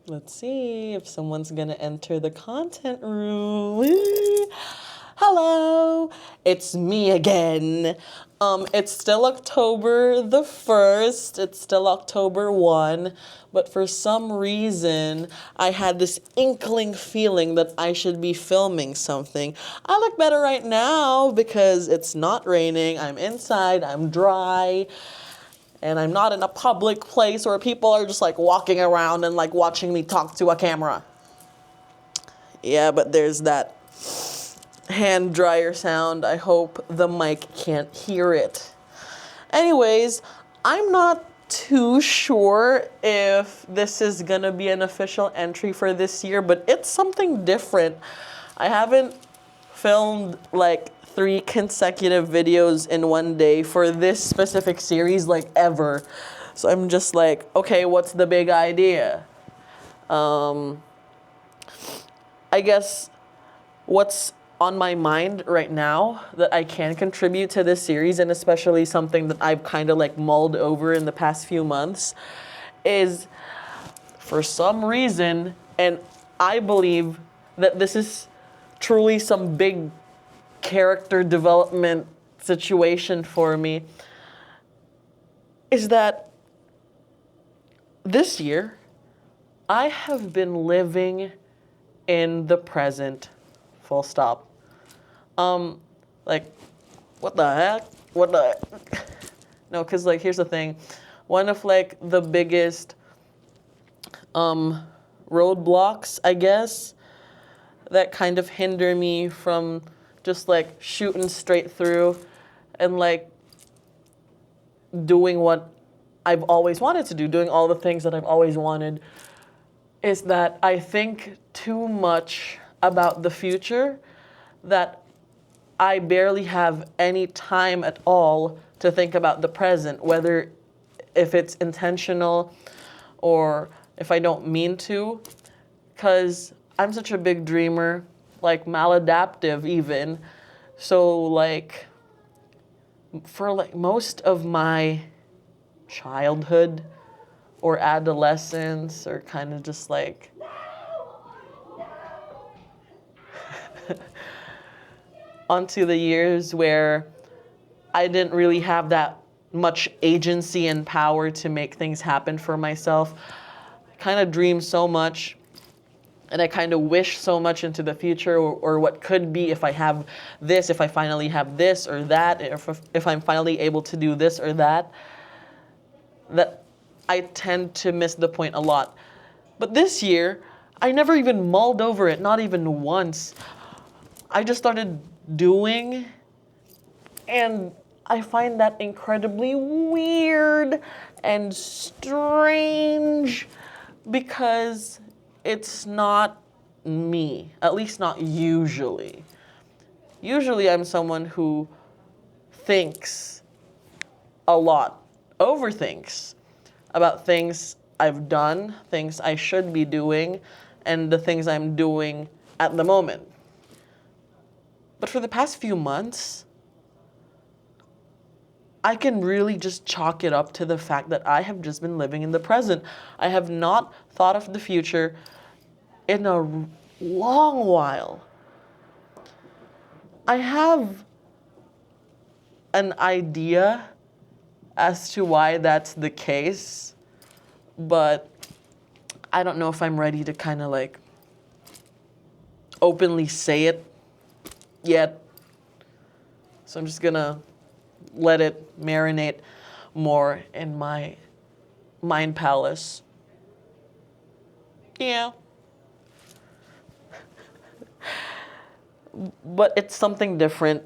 Let's see if someone's gonna enter the content room. Woo! Hello, it's me again. It's still October the 1st. It's still October 1, but for some reason, I had this inkling feeling that I should be filming something. I look better right now because it's not raining. I'm inside, I'm dry, and I'm not in a public place where people are just like walking around and like watching me talk to a camera. Yeah, but there's that hand dryer sound. I hope the mic can't hear it. Anyways, I'm not too sure if this is gonna be an official entry for this year, but it's something different. I haven't filmed like 3 consecutive videos in one day for this specific series like ever. So I'm just like, okay, what's the big idea? I guess what's on my mind right now that I can contribute to this series, and especially something that I've kind of like mulled over in the past few months, is for some reason, and I believe that this is truly some big character development situation for me, is that this year I have been living in the present, full stop. Like, what the heck? What the No, because like here's the thing. One of like the biggest roadblocks, I guess, that kind of hinder me from just like shooting straight through and like doing what I've always wanted to do, doing all the things that I've always wanted, is that I think too much about the future, that I barely have any time at all to think about the present, whether if it's intentional or if I don't mean to, because I'm such a big dreamer, like maladaptive even. So like for like most of my childhood or adolescence, or kind of just like onto the years where I didn't really have that much agency and power to make things happen for myself. I kind of dream so much, and I kind of wish so much into the future, or what could be if I have this, if I finally have this or that, if I'm finally able to do this or that, that I tend to miss the point a lot. But this year, I never even mulled over it, not even once. I just started doing, and I find that incredibly weird and strange because it's not me, at least not usually. Usually I'm someone who thinks a lot, overthinks about things I've done, things I should be doing, and the things I'm doing at the moment. But for the past few months, I can really just chalk it up to the fact that I have just been living in the present. I have not thought of the future in a long while. I have an idea as to why that's the case, but I don't know if I'm ready to kind of like openly say it yet. So I'm just gonna let it marinate more in my mind palace. Yeah. But it's something different.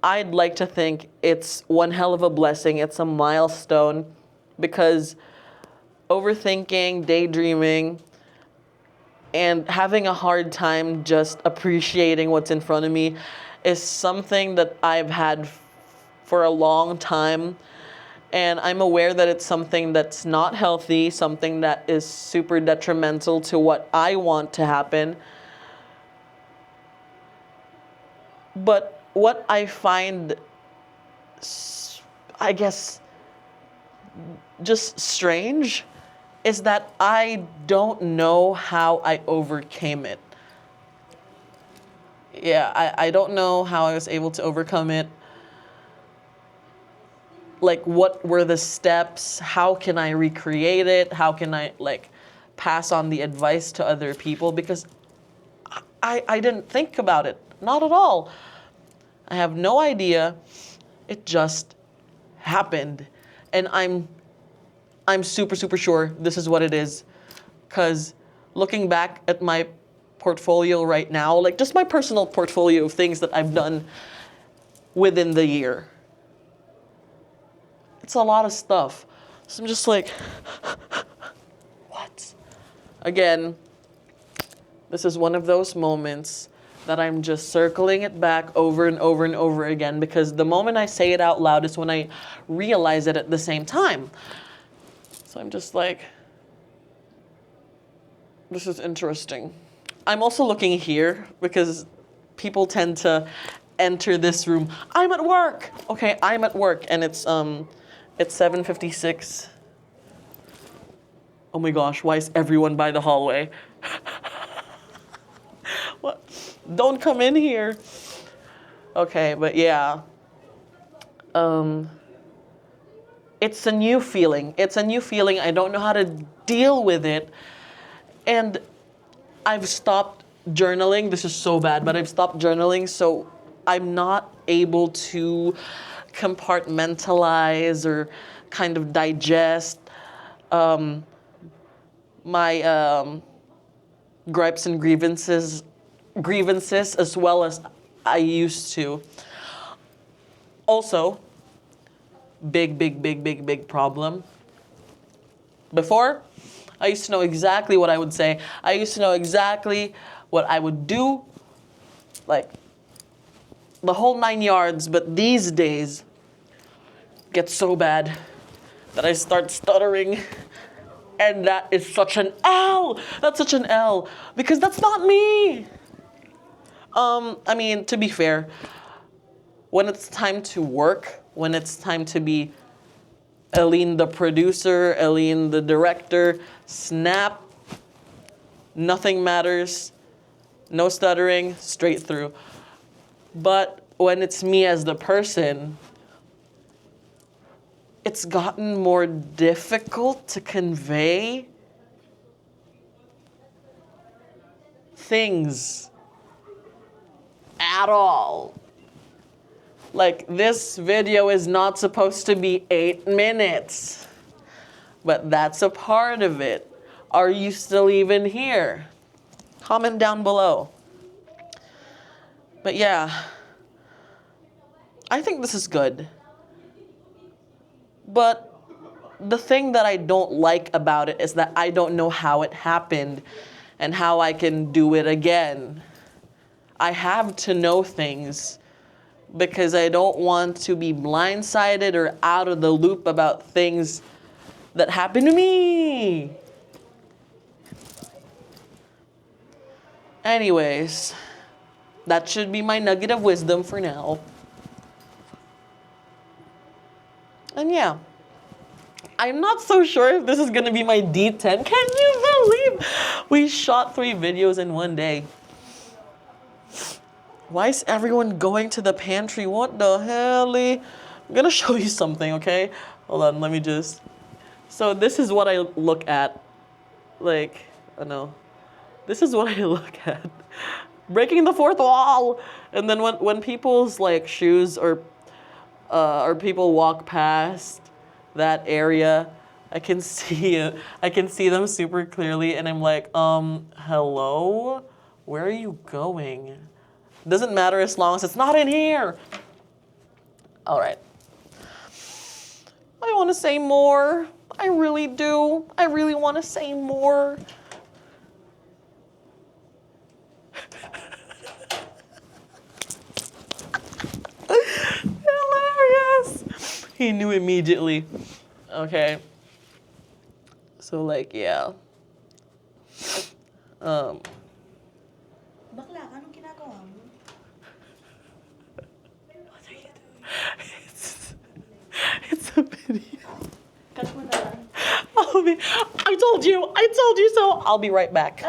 I'd like to think it's one hell of a blessing. It's a milestone, because overthinking, daydreaming, and having a hard time just appreciating what's in front of me is something that I've had for a long time. And I'm aware that it's something that's not healthy, something that is super detrimental to what I want to happen. But what I find, I guess, just strange is that I don't know how I overcame it. Yeah, I don't know how I was able to overcome it. Like, what were the steps? How can I recreate it? How can I, like, pass on the advice to other people? Because I didn't think about it. Not at all. I have no idea. It just happened. And I'm super, super sure this is what it is. Because looking back at my portfolio right now, like just my personal portfolio of things that I've done within the year, it's a lot of stuff. So I'm just like, what? Again, this is one of those moments that I'm just circling it back over and over and over again, because the moment I say it out loud is when I realize it at the same time. So I'm just like, this is interesting. I'm also looking here because people tend to enter this room. I'm at work. Okay, I'm at work, and it's 7:56. Oh my gosh, why is everyone by the hallway? What? Don't come in here. Okay, but yeah. It's a new feeling. It's a new feeling. I don't know how to deal with it. And I've stopped journaling. This is so bad, but I've stopped journaling, so I'm not able to compartmentalize or kind of digest my gripes and grievances as well as I used to. Also, big problem. Before, I used to know exactly what I would say. I used to know exactly what I would do, like the whole 9 yards. But these days, it gets so bad that I start stuttering. And that is such an L. That's such an L. Because that's not me. I mean, to be fair, when it's time to work, when it's time to be Eileen the producer, Eileen the director, snap, nothing matters, no stuttering, straight through. But when it's me as the person, it's gotten more difficult to convey things at all. Like, this video is not supposed to be 8 minutes, but that's a part of it. Are you still even here? Comment down below. But yeah, I think this is good. But the thing that I don't like about it is that I don't know how it happened and how I can do it again. I have to know things because I don't want to be blindsided or out of the loop about things that happen to me. Anyways, that should be my nugget of wisdom for now. And yeah, I'm not so sure if this is gonna be my D-10. Can you believe we shot 3 videos in one day? Why is everyone going to the pantry? What the hell? I'm gonna show you something, okay? Hold on, let me just. So this is what I look at. Like, I know. This is what I look at. Breaking the fourth wall! And then when people's like shoes or people walk past that area, I can see it. I can see them super clearly, and I'm like, hello? Where are you going? Doesn't matter as long as it's not in here. All right. I want to say more. I really do. I really want to say more. Hilarious. He knew immediately. Okay. So like, yeah. Bakla, anong ginagawa mo? What are you doing? It's a video. Cut mo na lang. Oh I told you so. I'll be right back.